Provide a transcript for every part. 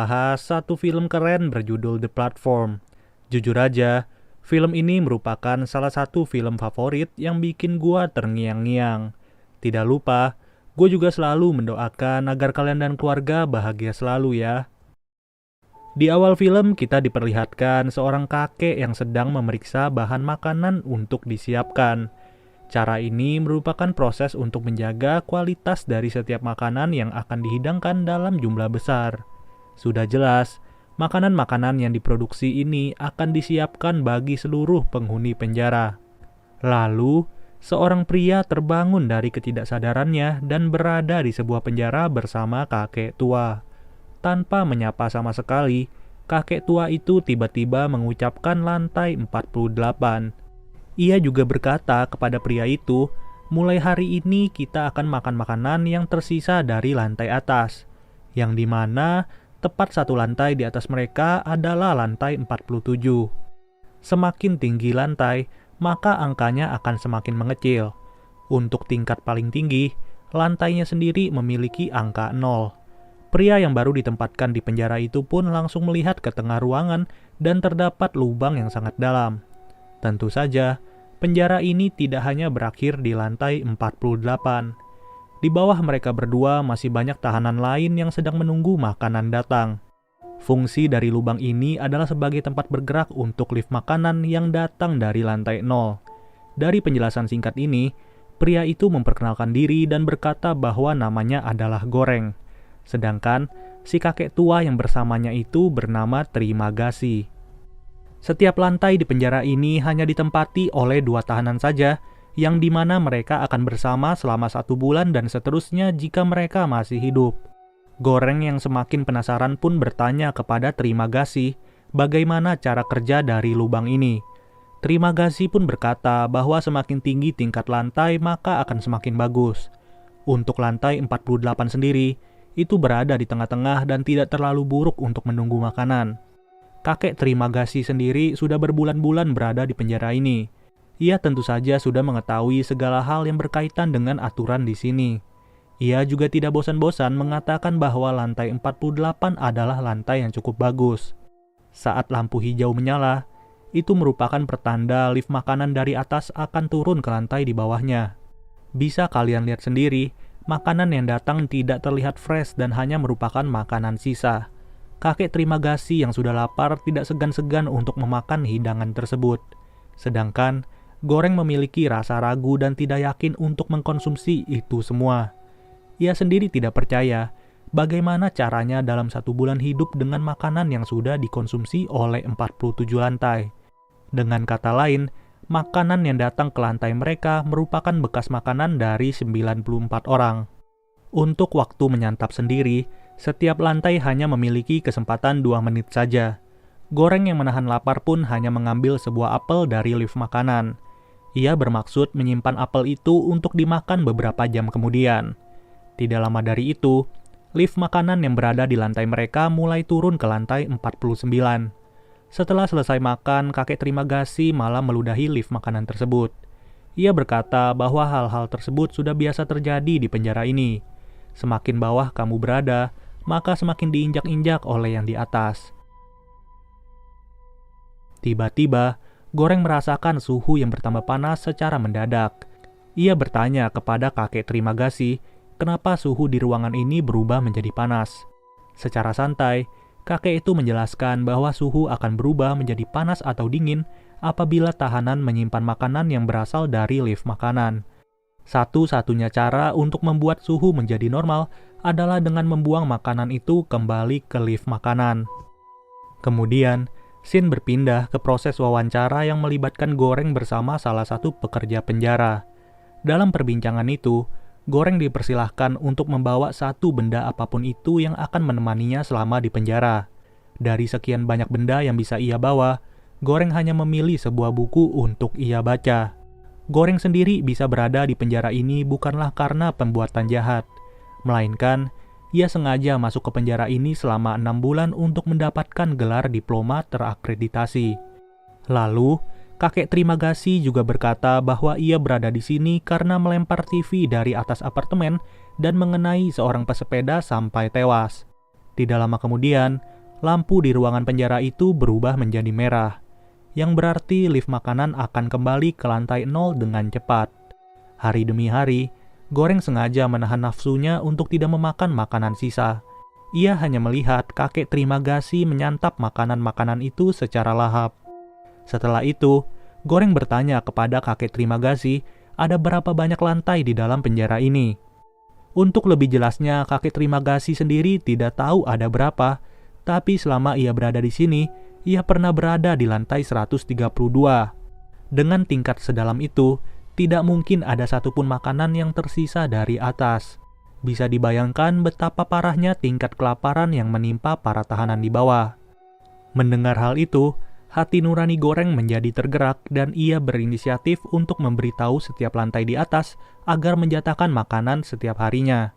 Bahas satu film keren berjudul The Platform. Jujur aja, film ini merupakan salah satu film favorit yang bikin gua terngiang-ngiang. Tidak lupa, gue juga selalu mendoakan agar kalian dan keluarga bahagia selalu ya. Di awal film kita diperlihatkan seorang kakek yang sedang memeriksa bahan makanan untuk disiapkan. Cara ini merupakan proses untuk menjaga kualitas dari setiap makanan yang akan dihidangkan dalam jumlah besar. Sudah jelas, makanan-makanan yang diproduksi ini akan disiapkan bagi seluruh penghuni penjara. Lalu, seorang pria terbangun dari ketidaksadarannya dan berada di sebuah penjara bersama kakek tua. Tanpa menyapa sama sekali, kakek tua itu tiba-tiba mengucapkan lantai 48. Ia juga berkata kepada pria itu, mulai hari ini kita akan makan makanan yang tersisa dari lantai atas, yang dimana tepat satu lantai di atas mereka adalah lantai 47. Semakin tinggi lantai, maka angkanya akan semakin mengecil. Untuk tingkat paling tinggi, lantainya sendiri memiliki angka 0. Pria yang baru ditempatkan di penjara itu pun langsung melihat ke tengah ruangan dan terdapat lubang yang sangat dalam. Tentu saja, penjara ini tidak hanya berakhir di lantai 48. Di bawah mereka berdua masih banyak tahanan lain yang sedang menunggu makanan datang. Fungsi dari lubang ini adalah sebagai tempat bergerak untuk lift makanan yang datang dari lantai 0. Dari penjelasan singkat ini, pria itu memperkenalkan diri dan berkata bahwa namanya adalah Goreng. Sedangkan si kakek tua yang bersamanya itu bernama Trimagasi. Setiap lantai di penjara ini hanya ditempati oleh 2 tahanan saja, yang dimana mereka akan bersama selama 1 bulan dan seterusnya jika mereka masih hidup. Goreng yang semakin penasaran pun bertanya kepada Trimagasi bagaimana cara kerja dari lubang ini. Trimagasi pun berkata bahwa semakin tinggi tingkat lantai maka akan semakin bagus. Untuk lantai 48 sendiri, itu berada di tengah-tengah dan tidak terlalu buruk untuk menunggu makanan. Kakek Trimagasi sendiri sudah berbulan-bulan berada di penjara ini. Ia tentu saja sudah mengetahui segala hal yang berkaitan dengan aturan di sini. Ia juga tidak bosan-bosan mengatakan bahwa lantai 48 adalah lantai yang cukup bagus. Saat lampu hijau menyala, itu merupakan pertanda lift makanan dari atas akan turun ke lantai di bawahnya. Bisa kalian lihat sendiri, makanan yang datang tidak terlihat fresh dan hanya merupakan makanan sisa. Kakek Trimagasi yang sudah lapar tidak segan-segan untuk memakan hidangan tersebut. Sedangkan Goreng memiliki rasa ragu dan tidak yakin untuk mengkonsumsi itu semua. Ia sendiri tidak percaya bagaimana caranya dalam 1 bulan hidup dengan makanan yang sudah dikonsumsi oleh 47 lantai. Dengan kata lain, makanan yang datang ke lantai mereka merupakan bekas makanan dari 94 orang. Untuk waktu menyantap sendiri, setiap lantai hanya memiliki kesempatan 2 menit saja. Goreng yang menahan lapar pun hanya mengambil sebuah apel dari lift makanan. Ia bermaksud menyimpan apel itu untuk dimakan beberapa jam kemudian. Tidak lama dari itu, lift makanan yang berada di lantai mereka mulai turun ke lantai 49. Setelah selesai makan, kakek Trimagasi malah meludahi lift makanan tersebut. Ia berkata bahwa hal-hal tersebut sudah biasa terjadi di penjara ini. Semakin bawah kamu berada, maka semakin diinjak-injak oleh yang di atas. Tiba-tiba, Goreng merasakan suhu yang bertambah panas secara mendadak. Ia bertanya kepada kakek Trimagasi, kenapa suhu di ruangan ini berubah menjadi panas. Secara santai, kakek itu menjelaskan bahwa suhu akan berubah menjadi panas atau dingin apabila tahanan menyimpan makanan yang berasal dari lift makanan. Satu-satunya cara untuk membuat suhu menjadi normal adalah dengan membuang makanan itu kembali ke lift makanan. Kemudian, scene berpindah ke proses wawancara yang melibatkan Goreng bersama salah satu pekerja penjara. Dalam perbincangan itu, Goreng dipersilahkan untuk membawa satu benda apapun itu yang akan menemaninya selama di penjara. Dari sekian banyak benda yang bisa ia bawa, Goreng hanya memilih sebuah buku untuk ia baca. Goreng sendiri bisa berada di penjara ini bukanlah karena pembuatan jahat, melainkan ia sengaja masuk ke penjara ini selama 6 bulan untuk mendapatkan gelar diploma terakreditasi. Lalu, kakek Trimagasi juga berkata bahwa ia berada di sini karena melempar TV dari atas apartemen dan mengenai seorang pesepeda sampai tewas. Tidak lama kemudian, lampu di ruangan penjara itu berubah menjadi merah, yang berarti lift makanan akan kembali ke lantai 0 dengan cepat. Hari demi hari, Goreng sengaja menahan nafsunya untuk tidak memakan makanan sisa. Ia hanya melihat kakek Trimagasi menyantap makanan-makanan itu secara lahap. Setelah itu, Goreng bertanya kepada kakek Trimagasi ada berapa banyak lantai di dalam penjara ini. Untuk lebih jelasnya, kakek Trimagasi sendiri tidak tahu ada berapa, tapi selama ia berada di sini, ia pernah berada di lantai 132. Dengan tingkat sedalam itu, tidak mungkin ada satupun makanan yang tersisa dari atas. Bisa dibayangkan betapa parahnya tingkat kelaparan yang menimpa para tahanan di bawah. Mendengar hal itu, hati nurani Goreng menjadi tergerak dan ia berinisiatif untuk memberitahu setiap lantai di atas agar menjatahkan makanan setiap harinya.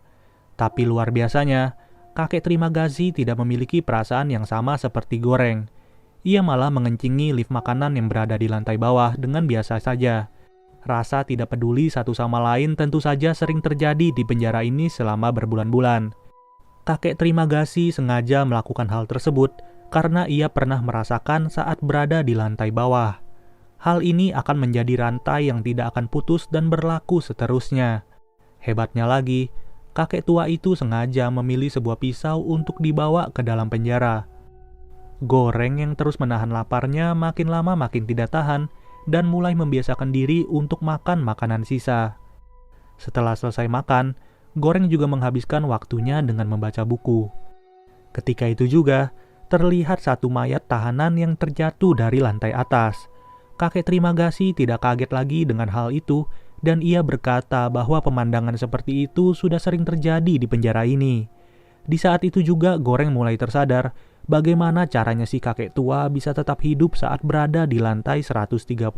Tapi luar biasanya, kakek Trimagasi tidak memiliki perasaan yang sama seperti Goreng. Ia malah mengencingi lift makanan yang berada di lantai bawah dengan biasa saja. Rasa tidak peduli satu sama lain tentu saja sering terjadi di penjara ini selama berbulan-bulan. Kakek Trimagasi sengaja melakukan hal tersebut karena ia pernah merasakan saat berada di lantai bawah. Hal ini akan menjadi rantai yang tidak akan putus dan berlaku seterusnya. Hebatnya lagi, kakek tua itu sengaja memilih sebuah pisau untuk dibawa ke dalam penjara. Goreng yang terus menahan laparnya makin lama makin tidak tahan dan mulai membiasakan diri untuk makan makanan sisa. Setelah selesai makan, Goreng juga menghabiskan waktunya dengan membaca buku. Ketika itu juga, terlihat satu mayat tahanan yang terjatuh dari lantai atas. Kakek Trimagasi tidak kaget lagi dengan hal itu, dan ia berkata bahwa pemandangan seperti itu sudah sering terjadi di penjara ini. Di saat itu juga Goreng mulai tersadar bagaimana caranya si kakek tua bisa tetap hidup saat berada di lantai 132.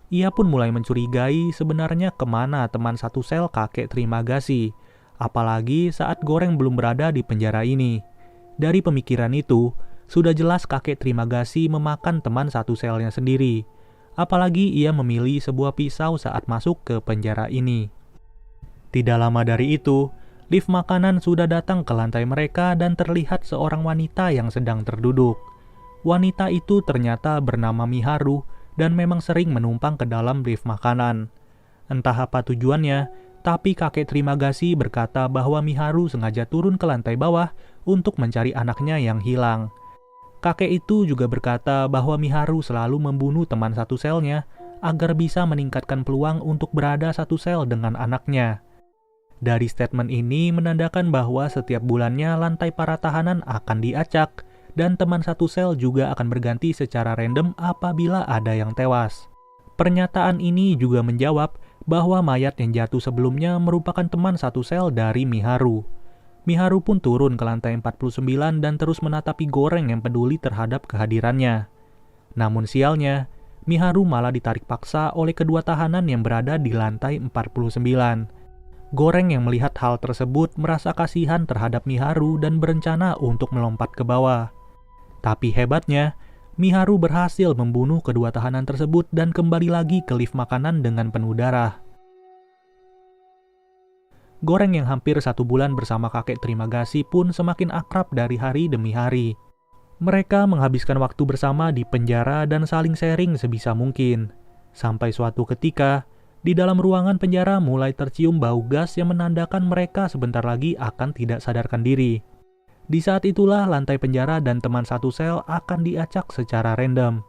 Ia pun mulai mencurigai sebenarnya kemana teman satu sel kakek Trimagasi, apalagi saat Goreng belum berada di penjara ini. Dari pemikiran itu, sudah jelas kakek Trimagasi memakan teman satu selnya sendiri, apalagi ia memilih sebuah pisau saat masuk ke penjara ini. Tidak lama dari itu, lift makanan sudah datang ke lantai mereka dan terlihat seorang wanita yang sedang terduduk. Wanita itu ternyata bernama Miharu dan memang sering menumpang ke dalam lift makanan. Entah apa tujuannya, tapi kakek Trimagasi berkata bahwa Miharu sengaja turun ke lantai bawah untuk mencari anaknya yang hilang. Kakek itu juga berkata bahwa Miharu selalu membunuh teman satu selnya agar bisa meningkatkan peluang untuk berada satu sel dengan anaknya. Dari statement ini menandakan bahwa setiap bulannya lantai para tahanan akan diacak dan teman satu sel juga akan berganti secara random apabila ada yang tewas. Pernyataan ini juga menjawab bahwa mayat yang jatuh sebelumnya merupakan teman satu sel dari Miharu. Miharu pun turun ke lantai 49 dan terus menatapi Goreng yang peduli terhadap kehadirannya. Namun sialnya, Miharu malah ditarik paksa oleh kedua tahanan yang berada di lantai 49. Goreng yang melihat hal tersebut merasa kasihan terhadap Miharu dan berencana untuk melompat ke bawah. Tapi hebatnya, Miharu berhasil membunuh kedua tahanan tersebut dan kembali lagi ke lift makanan dengan penuh darah. Goreng yang hampir 1 bulan bersama kakek Trimagasi pun semakin akrab dari hari demi hari. Mereka menghabiskan waktu bersama di penjara dan saling sharing sebisa mungkin. Sampai suatu ketika, di dalam ruangan penjara mulai tercium bau gas yang menandakan mereka sebentar lagi akan tidak sadarkan diri. Di saat itulah lantai penjara dan teman satu sel akan diacak secara random.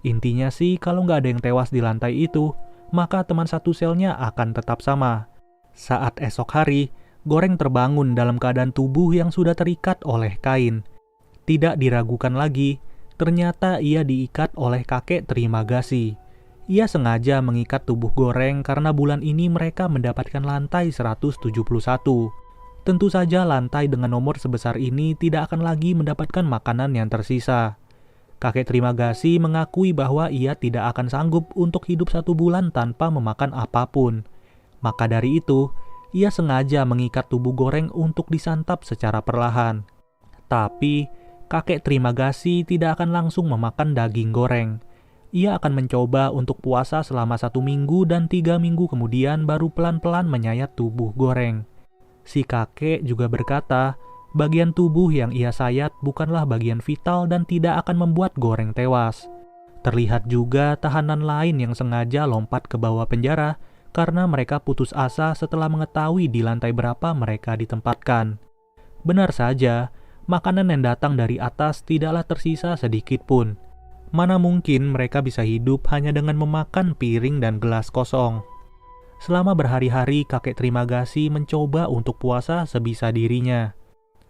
Intinya sih kalau nggak ada yang tewas di lantai itu, maka teman satu selnya akan tetap sama. Saat esok hari, Goreng terbangun dalam keadaan tubuh yang sudah terikat oleh kain. Tidak diragukan lagi, ternyata ia diikat oleh kakek Trimagasi. Ia sengaja mengikat tubuh Goreng karena bulan ini mereka mendapatkan lantai 171. Tentu saja lantai dengan nomor sebesar ini tidak akan lagi mendapatkan makanan yang tersisa. Kakek Trimagasi mengakui bahwa ia tidak akan sanggup untuk hidup 1 bulan tanpa memakan apapun. Maka dari itu, ia sengaja mengikat tubuh Goreng untuk disantap secara perlahan. Tapi, kakek Trimagasi tidak akan langsung memakan daging Goreng. Ia akan mencoba untuk puasa selama 1 minggu dan 3 minggu kemudian baru pelan-pelan menyayat tubuh Goreng. Si kakek juga berkata Bagian tubuh yang ia sayat bukanlah bagian vital dan tidak akan membuat Goreng tewas. Terlihat juga tahanan lain yang sengaja lompat ke bawah penjara karena mereka putus asa setelah mengetahui di lantai berapa mereka ditempatkan. Benar saja, makanan yang datang dari atas tidaklah tersisa sedikit pun. Mana mungkin mereka bisa hidup hanya dengan memakan piring dan gelas kosong. Selama berhari-hari kakek Trimagasi mencoba untuk puasa sebisa dirinya.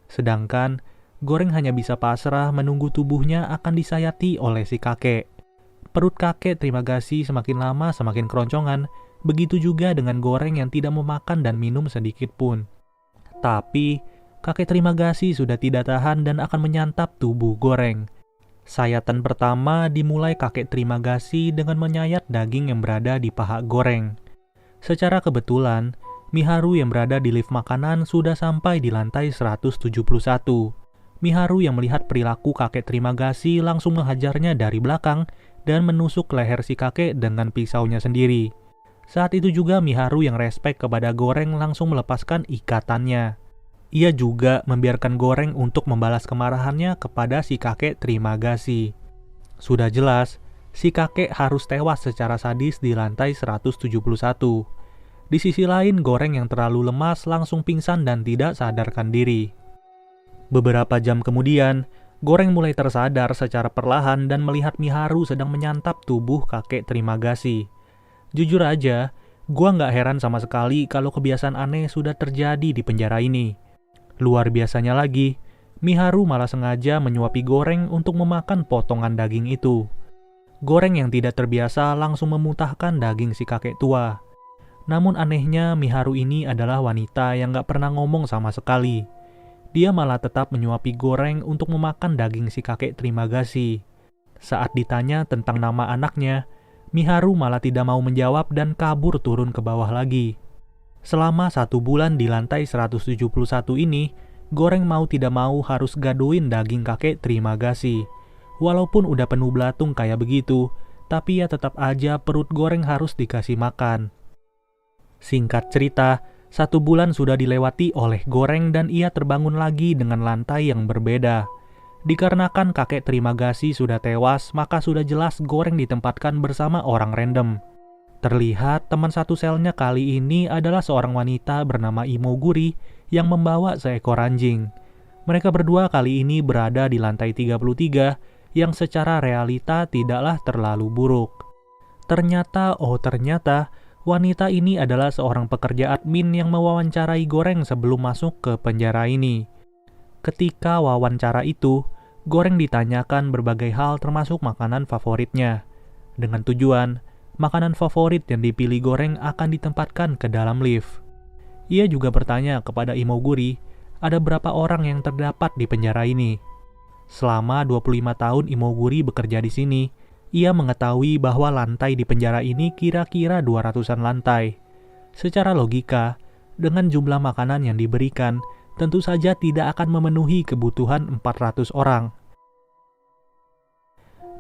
Sedangkan Goreng hanya bisa pasrah menunggu tubuhnya akan disayati oleh si kakek. Perut kakek Trimagasi semakin lama semakin keroncongan, begitu juga dengan Goreng yang tidak memakan dan minum sedikit pun. Tapi, kakek Trimagasi sudah tidak tahan dan akan menyantap tubuh Goreng. Sayatan pertama dimulai kakek Trimagasi dengan menyayat daging yang berada di paha Goreng. Secara kebetulan, Miharu yang berada di lift makanan sudah sampai di lantai 171. Miharu yang melihat perilaku kakek Trimagasi langsung menghajarnya dari belakang dan menusuk leher si kakek dengan pisaunya sendiri. Saat itu juga Miharu yang respek kepada Goreng langsung melepaskan ikatannya. Ia juga membiarkan Goreng untuk membalas kemarahannya kepada si kakek Trimagasi. Sudah jelas, si kakek harus tewas secara sadis di lantai 171. Di sisi lain, Goreng yang terlalu lemas langsung pingsan dan tidak sadarkan diri. Beberapa jam kemudian, Goreng mulai tersadar secara perlahan dan melihat Miharu sedang menyantap tubuh kakek Trimagasi. Jujur aja, gua nggak heran sama sekali kalau kebiasaan aneh sudah terjadi di penjara ini. Luar biasanya lagi, Miharu malah sengaja menyuapi Goreng untuk memakan potongan daging itu. Goreng yang tidak terbiasa langsung memuntahkan daging si kakek tua. Namun anehnya Miharu ini adalah wanita yang gak pernah ngomong sama sekali. Dia malah tetap menyuapi Goreng untuk memakan daging si kakek Trimagasi. Saat ditanya tentang nama anaknya, Miharu malah tidak mau menjawab dan kabur turun ke bawah lagi. Selama 1 bulan di lantai 171 ini, Goreng mau tidak mau harus gadoin daging kakek Trimagasi. Walaupun udah penuh belatung kayak begitu, tapi ya tetap aja perut Goreng harus dikasih makan. Singkat cerita, 1 bulan sudah dilewati oleh Goreng dan ia terbangun lagi dengan lantai yang berbeda. Dikarenakan kakek Trimagasi sudah tewas, maka sudah jelas Goreng ditempatkan bersama orang random. Terlihat teman satu selnya kali ini adalah seorang wanita bernama Imoguri yang membawa seekor anjing. Mereka berdua kali ini berada di lantai 33 yang secara realita tidaklah terlalu buruk. Ternyata, wanita ini adalah seorang pekerja admin yang mewawancarai Goreng sebelum masuk ke penjara ini. Ketika wawancara itu, Goreng ditanyakan berbagai hal termasuk makanan favoritnya. Dengan tujuan, makanan favorit yang dipilih Goreng akan ditempatkan ke dalam lift. Ia juga bertanya kepada Imoguri, ada berapa orang yang terdapat di penjara ini. Selama 25 tahun Imoguri bekerja di sini, ia mengetahui bahwa lantai di penjara ini kira-kira 200-an lantai. Secara logika, dengan jumlah makanan yang diberikan, tentu saja tidak akan memenuhi kebutuhan 400 orang.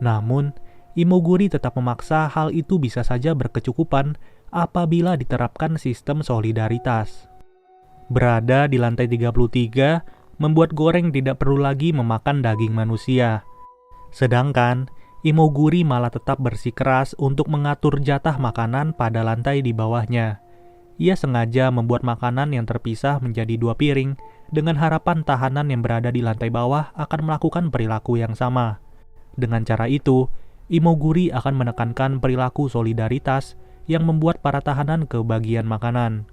Namun, Imoguri tetap memaksa hal itu bisa saja berkecukupan apabila diterapkan sistem solidaritas. Berada di lantai 33, membuat Goreng tidak perlu lagi memakan daging manusia. Sedangkan, Imoguri malah tetap bersikeras untuk mengatur jatah makanan pada lantai di bawahnya. Ia sengaja membuat makanan yang terpisah menjadi 2 piring dengan harapan tahanan yang berada di lantai bawah akan melakukan perilaku yang sama. Dengan cara itu, Imoguri akan menekankan perilaku solidaritas yang membuat para tahanan kebagian makanan.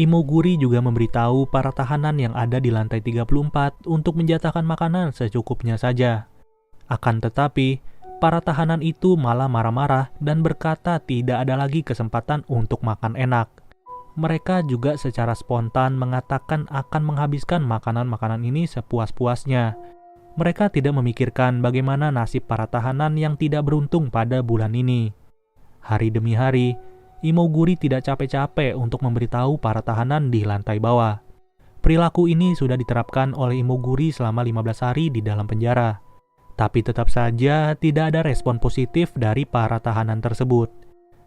Imoguri juga memberitahu para tahanan yang ada di lantai 34 untuk menjatahkan makanan secukupnya saja. Akan tetapi, para tahanan itu malah marah-marah dan berkata tidak ada lagi kesempatan untuk makan enak. Mereka juga secara spontan mengatakan akan menghabiskan makanan-makanan ini sepuas-puasnya. Mereka tidak memikirkan bagaimana nasib para tahanan yang tidak beruntung pada bulan ini. Hari demi hari, Imoguri tidak capek-capek untuk memberitahu para tahanan di lantai bawah. Perilaku ini sudah diterapkan oleh Imoguri selama 15 hari di dalam penjara. Tapi tetap saja tidak ada respon positif dari para tahanan tersebut.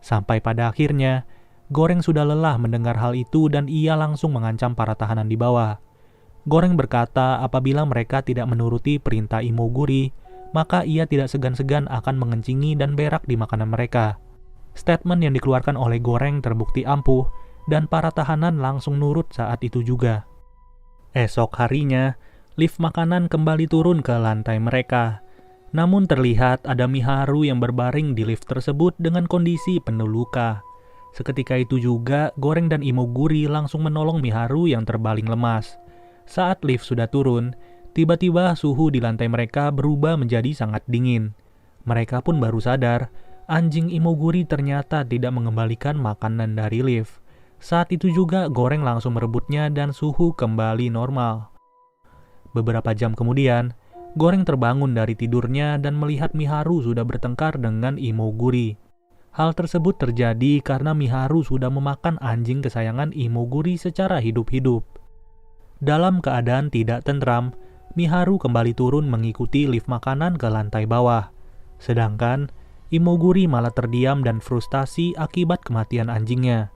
Sampai pada akhirnya, Goreng sudah lelah mendengar hal itu dan ia langsung mengancam para tahanan di bawah. Goreng berkata apabila mereka tidak menuruti perintah Imoguri, maka ia tidak segan-segan akan mengencingi dan berak di makanan mereka. Statement yang dikeluarkan oleh Goreng terbukti ampuh, dan para tahanan langsung nurut saat itu juga. Esok harinya, lift makanan kembali turun ke lantai mereka. Namun terlihat ada Miharu yang berbaring di lift tersebut dengan kondisi penuh luka. Seketika itu juga, Goreng dan Imoguri langsung menolong Miharu yang terbaling lemas. Saat lift sudah turun, tiba-tiba suhu di lantai mereka berubah menjadi sangat dingin. Mereka pun baru sadar, anjing Imoguri ternyata tidak mengembalikan makanan dari lift. Saat itu juga Goreng langsung merebutnya dan suhu kembali normal. Beberapa jam kemudian, Goreng terbangun dari tidurnya dan melihat Miharu sudah bertengkar dengan Imoguri. Hal tersebut terjadi karena Miharu sudah memakan anjing kesayangan Imoguri secara hidup-hidup. Dalam keadaan tidak tentram, Miharu kembali turun mengikuti lift makanan ke lantai bawah. Sedangkan Imoguri malah terdiam dan frustasi akibat kematian anjingnya.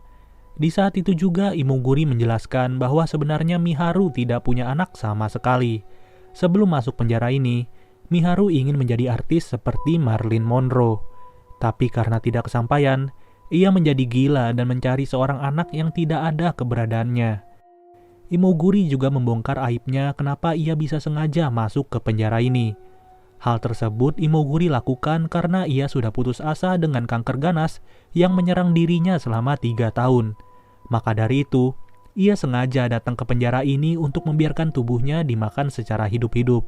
Di saat itu juga Imoguri menjelaskan bahwa sebenarnya Miharu tidak punya anak sama sekali. Sebelum masuk penjara ini, Miharu ingin menjadi artis seperti Marilyn Monroe. Tapi karena tidak kesampaian, ia menjadi gila dan mencari seorang anak yang tidak ada keberadaannya. Imoguri juga membongkar aibnya kenapa ia bisa sengaja masuk ke penjara ini. Hal tersebut Imoguri lakukan karena ia sudah putus asa dengan kanker ganas yang menyerang dirinya selama 3 tahun. Maka dari itu, ia sengaja datang ke penjara ini untuk membiarkan tubuhnya dimakan secara hidup-hidup.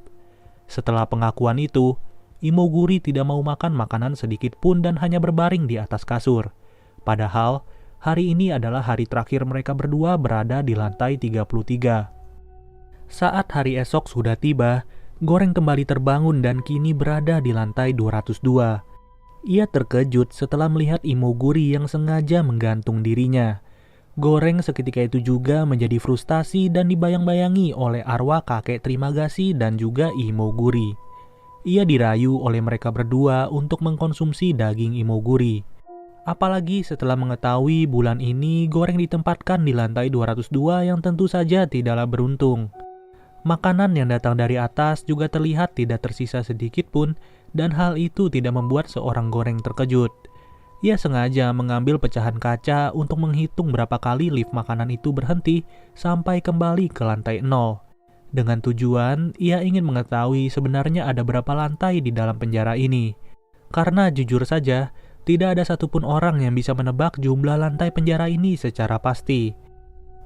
Setelah pengakuan itu, Imoguri tidak mau makan makanan sedikit pun dan hanya berbaring di atas kasur. Padahal, hari ini adalah hari terakhir mereka berdua berada di lantai 33. Saat hari esok sudah tiba, Goreng kembali terbangun dan kini berada di lantai 202. Ia terkejut setelah melihat Imoguri yang sengaja menggantung dirinya. Goreng seketika itu juga menjadi frustasi dan dibayang-bayangi oleh arwah kakek Trimagasi dan juga Imoguri. Ia dirayu oleh mereka berdua untuk mengkonsumsi daging Imoguri. Apalagi setelah mengetahui bulan ini Goreng ditempatkan di lantai 202 yang tentu saja tidaklah beruntung. Makanan yang datang dari atas juga terlihat tidak tersisa sedikit pun dan hal itu tidak membuat seorang Goreng terkejut. Ia sengaja mengambil pecahan kaca untuk menghitung berapa kali lift makanan itu berhenti sampai kembali ke lantai 0. Dengan tujuan, ia ingin mengetahui sebenarnya ada berapa lantai di dalam penjara ini. Karena jujur saja, tidak ada satupun orang yang bisa menebak jumlah lantai penjara ini secara pasti.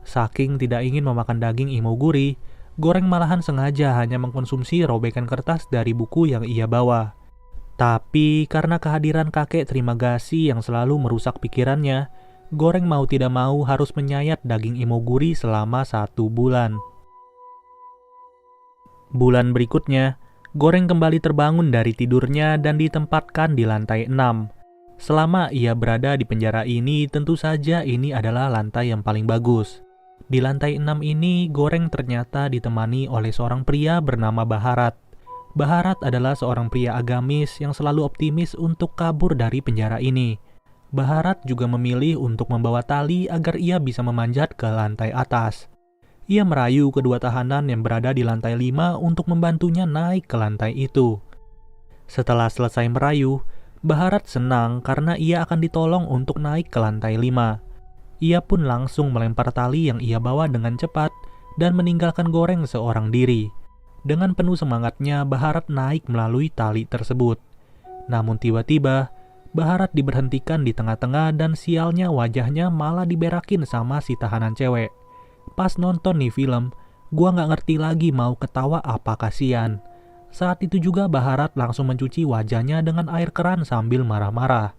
Saking tidak ingin memakan daging Imoguri, Goreng malahan sengaja hanya mengkonsumsi robekan kertas dari buku yang ia bawa. Tapi karena kehadiran kakek Trimagasi yang selalu merusak pikirannya, Goreng mau tidak mau harus menyayat daging Imoguri selama 1 bulan. Bulan berikutnya, Goreng kembali terbangun dari tidurnya dan ditempatkan di lantai 6. Selama ia berada di penjara ini, tentu saja ini adalah lantai yang paling bagus. Di lantai 6 ini, Goreng ternyata ditemani oleh seorang pria bernama Baharat. Baharat adalah seorang pria agamis yang selalu optimis untuk kabur dari penjara ini. Baharat juga memilih untuk membawa tali agar ia bisa memanjat ke lantai atas. Ia merayu kedua tahanan yang berada di lantai 5 untuk membantunya naik ke lantai itu. Setelah selesai merayu, Baharat senang karena ia akan ditolong untuk naik ke lantai 5. Ia pun langsung melempar tali yang ia bawa dengan cepat dan meninggalkan Goreng seorang diri. Dengan penuh semangatnya, Baharat naik melalui tali tersebut. Namun tiba-tiba, Baharat diberhentikan di tengah-tengah dan sialnya wajahnya malah diberakin sama si tahanan cewek. Pas nonton nih film, gua nggak ngerti lagi mau ketawa apa kasihan. Saat itu juga Baharat langsung mencuci wajahnya dengan air keran sambil marah-marah.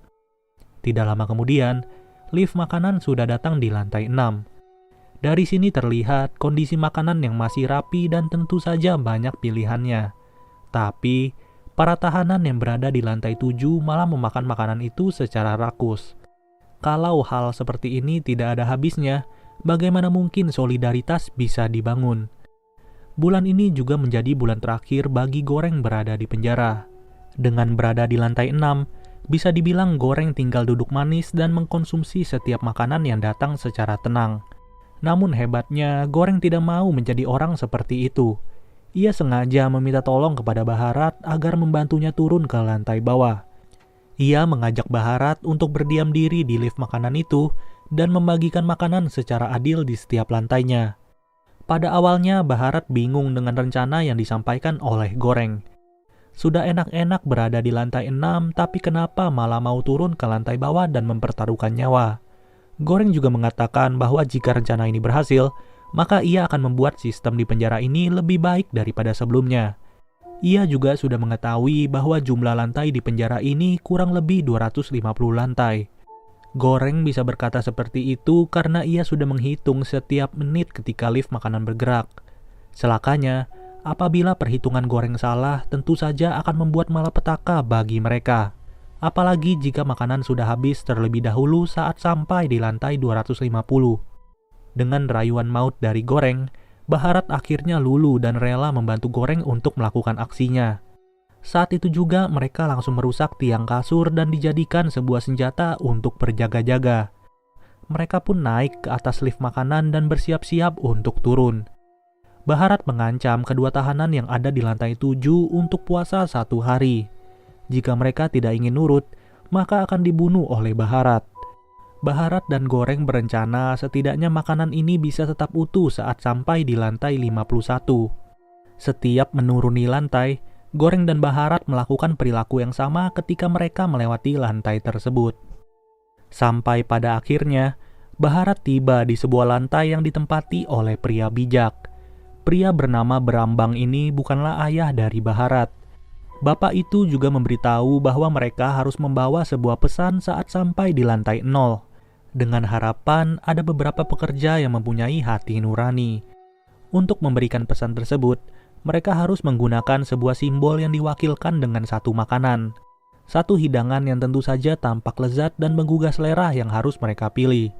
Tidak lama kemudian, lift makanan sudah datang di lantai 6. Dari sini terlihat kondisi makanan yang masih rapi dan tentu saja banyak pilihannya. Tapi, para tahanan yang berada di lantai 7 malah memakan makanan itu secara rakus. Kalau hal seperti ini tidak ada habisnya, bagaimana mungkin solidaritas bisa dibangun? Bulan ini juga menjadi bulan terakhir bagi Goreng berada di penjara. Dengan berada di lantai 6, bisa dibilang Goreng tinggal duduk manis dan mengkonsumsi setiap makanan yang datang secara tenang. Namun hebatnya, Goreng tidak mau menjadi orang seperti itu. Ia sengaja meminta tolong kepada Baharat agar membantunya turun ke lantai bawah. Ia mengajak Baharat untuk berdiam diri di lift makanan itu dan membagikan makanan secara adil di setiap lantainya. Pada awalnya, Baharat bingung dengan rencana yang disampaikan oleh Goreng. Sudah enak-enak berada di lantai 6, tapi kenapa malah mau turun ke lantai bawah dan mempertaruhkan nyawa? Goreng juga mengatakan bahwa jika rencana ini berhasil, maka ia akan membuat sistem di penjara ini lebih baik daripada sebelumnya. Ia juga sudah mengetahui bahwa jumlah lantai di penjara ini kurang lebih 250 lantai. Goreng bisa berkata seperti itu karena ia sudah menghitung setiap menit ketika lift makanan bergerak. Celakanya, apabila perhitungan Goreng salah, tentu saja akan membuat malapetaka bagi mereka. Apalagi jika makanan sudah habis terlebih dahulu saat sampai di lantai 250. Dengan rayuan maut dari Goreng, Baharat akhirnya luluh dan rela membantu Goreng untuk melakukan aksinya. Saat itu juga mereka langsung merusak tiang kasur dan dijadikan sebuah senjata untuk berjaga-jaga. Mereka pun naik ke atas lift makanan dan bersiap-siap untuk turun. Baharat mengancam kedua tahanan yang ada di lantai 7 untuk puasa 1 hari. Jika mereka tidak ingin nurut, maka akan dibunuh oleh Baharat. Baharat dan Goreng berencana setidaknya makanan ini bisa tetap utuh saat sampai di lantai 51. Setiap menuruni lantai, Goreng dan Baharat melakukan perilaku yang sama ketika mereka melewati lantai tersebut. Sampai pada akhirnya, Baharat tiba di sebuah lantai yang ditempati oleh pria bijak. Pria bernama Brambang ini bukanlah ayah dari Baharat. Bapak itu juga memberitahu bahwa mereka harus membawa sebuah pesan saat sampai di lantai 0. Dengan harapan ada beberapa pekerja yang mempunyai hati nurani. Untuk memberikan pesan tersebut, mereka harus menggunakan sebuah simbol yang diwakilkan dengan satu makanan. Satu hidangan yang tentu saja tampak lezat dan menggugah selera yang harus mereka pilih.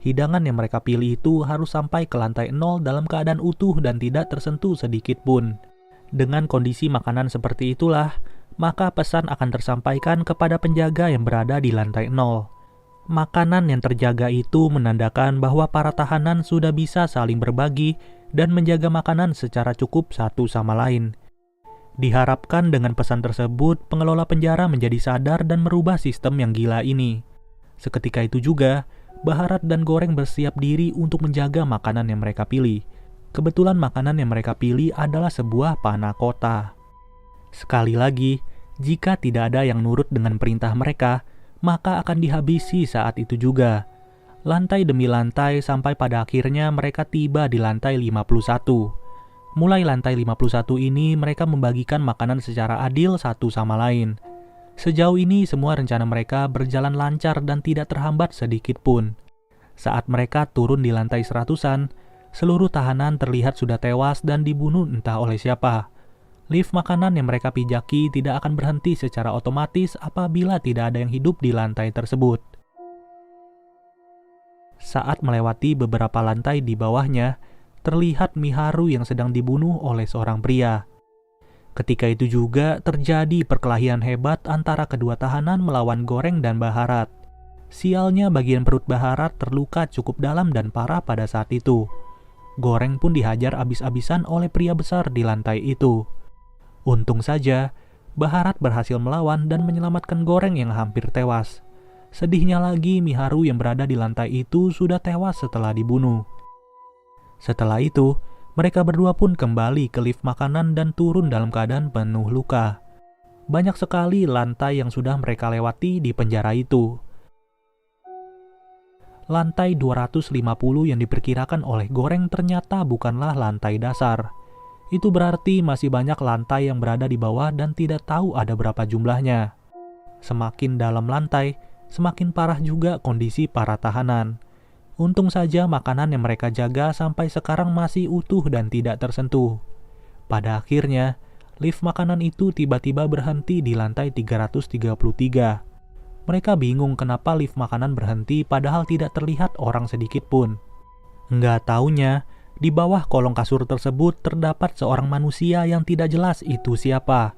Hidangan yang mereka pilih itu harus sampai ke lantai 0 dalam keadaan utuh dan tidak tersentuh sedikit pun. Dengan kondisi makanan seperti itulah, maka pesan akan tersampaikan kepada penjaga yang berada di lantai 0. Makanan yang terjaga itu menandakan bahwa para tahanan sudah bisa saling berbagi dan menjaga makanan secara cukup satu sama lain. Diharapkan dengan pesan tersebut, pengelola penjara menjadi sadar dan merubah sistem yang gila ini. Seketika itu juga, Baharat dan Goreng bersiap diri untuk menjaga makanan yang mereka pilih. Kebetulan makanan yang mereka pilih adalah sebuah panah kota. Sekali lagi, jika tidak ada yang nurut dengan perintah mereka, maka akan dihabisi saat itu juga. Lantai demi lantai sampai pada akhirnya mereka tiba di lantai 51. Mulai lantai 51 ini mereka membagikan makanan secara adil satu sama lain. Sejauh ini semua rencana mereka berjalan lancar dan tidak terhambat sedikit pun. Saat mereka turun di lantai 100-an, seluruh tahanan terlihat sudah tewas dan dibunuh entah oleh siapa. Lift makanan yang mereka pijaki tidak akan berhenti secara otomatis apabila tidak ada yang hidup di lantai tersebut. Saat melewati beberapa lantai di bawahnya, terlihat Miharu yang sedang dibunuh oleh seorang pria. Ketika itu juga terjadi perkelahian hebat antara kedua tahanan melawan Goreng dan Baharat. Sialnya bagian perut Baharat terluka cukup dalam dan parah pada saat itu. Goreng pun dihajar abis-abisan oleh pria besar di lantai itu. Untung saja, Baharat berhasil melawan dan menyelamatkan Goreng yang hampir tewas. Sedihnya lagi, Miharu yang berada di lantai itu sudah tewas setelah dibunuh. Setelah itu, mereka berdua pun kembali ke lift makanan dan turun dalam keadaan penuh luka. Banyak sekali lantai yang sudah mereka lewati di penjara itu. Lantai 250 yang diperkirakan oleh Goreng ternyata bukanlah lantai dasar. Itu berarti masih banyak lantai yang berada di bawah dan tidak tahu ada berapa jumlahnya. Semakin dalam lantai, semakin parah juga kondisi para tahanan. Untung saja makanan yang mereka jaga sampai sekarang masih utuh dan tidak tersentuh. Pada akhirnya, lift makanan itu tiba-tiba berhenti di lantai 333. Mereka bingung kenapa lift makanan berhenti padahal tidak terlihat orang sedikit pun. Nggak taunya, di bawah kolong kasur tersebut terdapat seorang manusia yang tidak jelas itu siapa.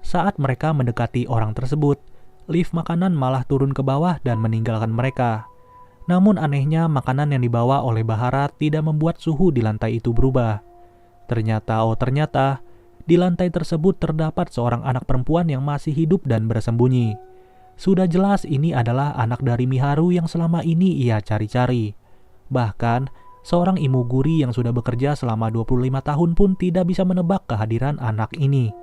Saat mereka mendekati orang tersebut, lift makanan malah turun ke bawah dan meninggalkan mereka. Namun anehnya makanan yang dibawa oleh Baharat tidak membuat suhu di lantai itu berubah. Ternyata, di lantai tersebut terdapat seorang anak perempuan yang masih hidup dan bersembunyi. Sudah jelas ini adalah anak dari Miharu yang selama ini ia cari-cari. Bahkan, seorang imoguri yang sudah bekerja selama 25 tahun pun tidak bisa menebak kehadiran anak ini.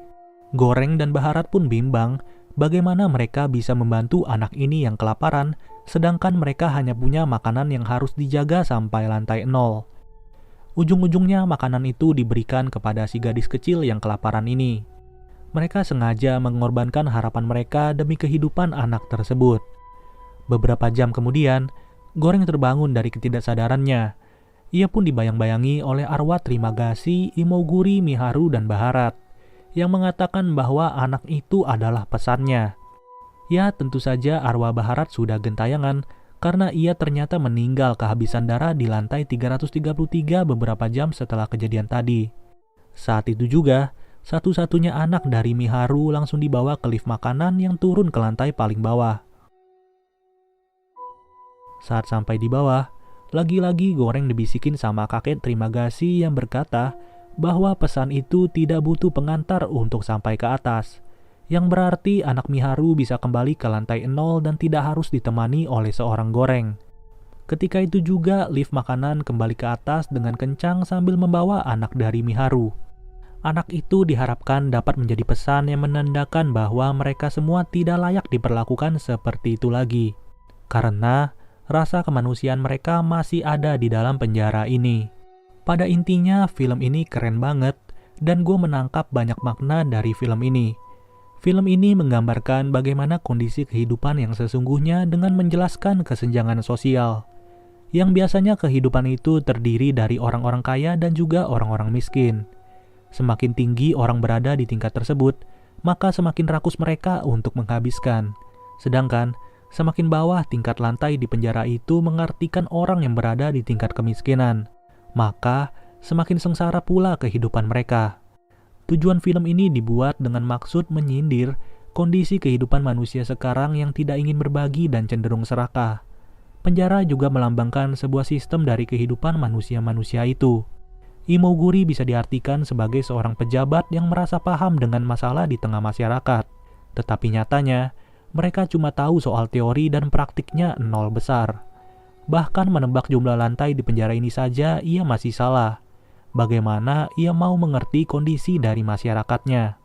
Goreng dan Baharat pun bimbang bagaimana mereka bisa membantu anak ini yang kelaparan, sedangkan mereka hanya punya makanan yang harus dijaga sampai lantai 0. Ujung-ujungnya makanan itu diberikan kepada si gadis kecil yang kelaparan ini. Mereka sengaja mengorbankan harapan mereka demi kehidupan anak tersebut. Beberapa jam kemudian, Goreng terbangun dari ketidaksadarannya. Ia pun dibayang-bayangi oleh arwah Trimagasi, Imoguri, Miharu, dan Baharat, yang mengatakan bahwa anak itu adalah pesannya. Ya, tentu saja arwah Baharat sudah gentayangan karena ia ternyata meninggal kehabisan darah di lantai 333 beberapa jam setelah kejadian tadi. Saat itu juga, satu-satunya anak dari Miharu langsung dibawa ke lift makanan yang turun ke lantai paling bawah. Saat sampai di bawah, lagi-lagi Goreng dibisikin sama kakek Trimagasi yang berkata bahwa pesan itu tidak butuh pengantar untuk sampai ke atas, yang berarti anak Miharu bisa kembali ke lantai 0 dan tidak harus ditemani oleh seorang Goreng. Ketika itu juga lift makanan kembali ke atas dengan kencang sambil membawa anak dari Miharu. Anak itu diharapkan dapat menjadi pesan yang menandakan bahwa mereka semua tidak layak diperlakukan seperti itu lagi, karena rasa kemanusiaan mereka masih ada di dalam penjara ini. Pada intinya film ini keren banget dan gue menangkap banyak makna dari film ini. Film ini menggambarkan bagaimana kondisi kehidupan yang sesungguhnya dengan menjelaskan kesenjangan sosial. Yang biasanya kehidupan itu terdiri dari orang-orang kaya dan juga orang-orang miskin. Semakin tinggi orang berada di tingkat tersebut, maka semakin rakus mereka untuk menghabiskan. Sedangkan semakin bawah tingkat lantai di penjara itu mengartikan orang yang berada di tingkat kemiskinan. Maka semakin sengsara pula kehidupan mereka. Tujuan film ini dibuat dengan maksud menyindir kondisi kehidupan manusia sekarang yang tidak ingin berbagi dan cenderung serakah. Penjara juga melambangkan sebuah sistem dari kehidupan manusia-manusia itu. Imoguri bisa diartikan sebagai seorang pejabat yang merasa paham dengan masalah di tengah masyarakat. Tetapi nyatanya, mereka cuma tahu soal teori dan praktiknya nol besar. Bahkan menebak jumlah lantai di penjara ini saja ia masih salah. Bagaimana ia mau mengerti kondisi dari masyarakatnya?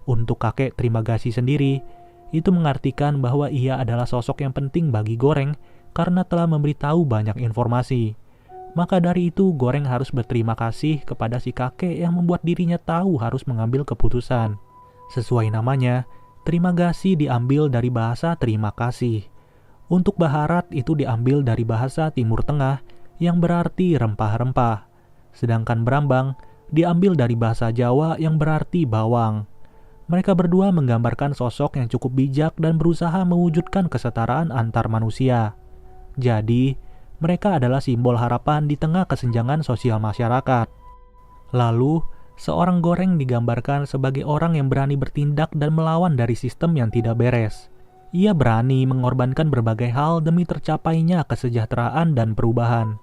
Untuk kakek Trimagasi sendiri, itu mengartikan bahwa ia adalah sosok yang penting bagi Goreng karena telah memberitahu banyak informasi. Maka dari itu Goreng harus berterima kasih kepada si kakek yang membuat dirinya tahu harus mengambil keputusan. Sesuai namanya, Trimagasi diambil dari bahasa terima kasih. Untuk Baharat itu diambil dari bahasa Timur Tengah yang berarti rempah-rempah. Sedangkan Brambang diambil dari bahasa Jawa yang berarti bawang. Mereka berdua menggambarkan sosok yang cukup bijak dan berusaha mewujudkan kesetaraan antar manusia. Jadi, mereka adalah simbol harapan di tengah kesenjangan sosial masyarakat. Lalu, seorang Goreng digambarkan sebagai orang yang berani bertindak dan melawan dari sistem yang tidak beres. Ia berani mengorbankan berbagai hal demi tercapainya kesejahteraan dan perubahan.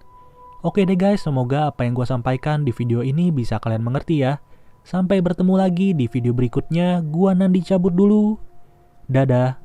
Oke deh guys, semoga apa yang gue sampaikan di video ini bisa kalian mengerti ya. Sampai bertemu lagi di video berikutnya, gua Nandi cabut dulu. Dadah.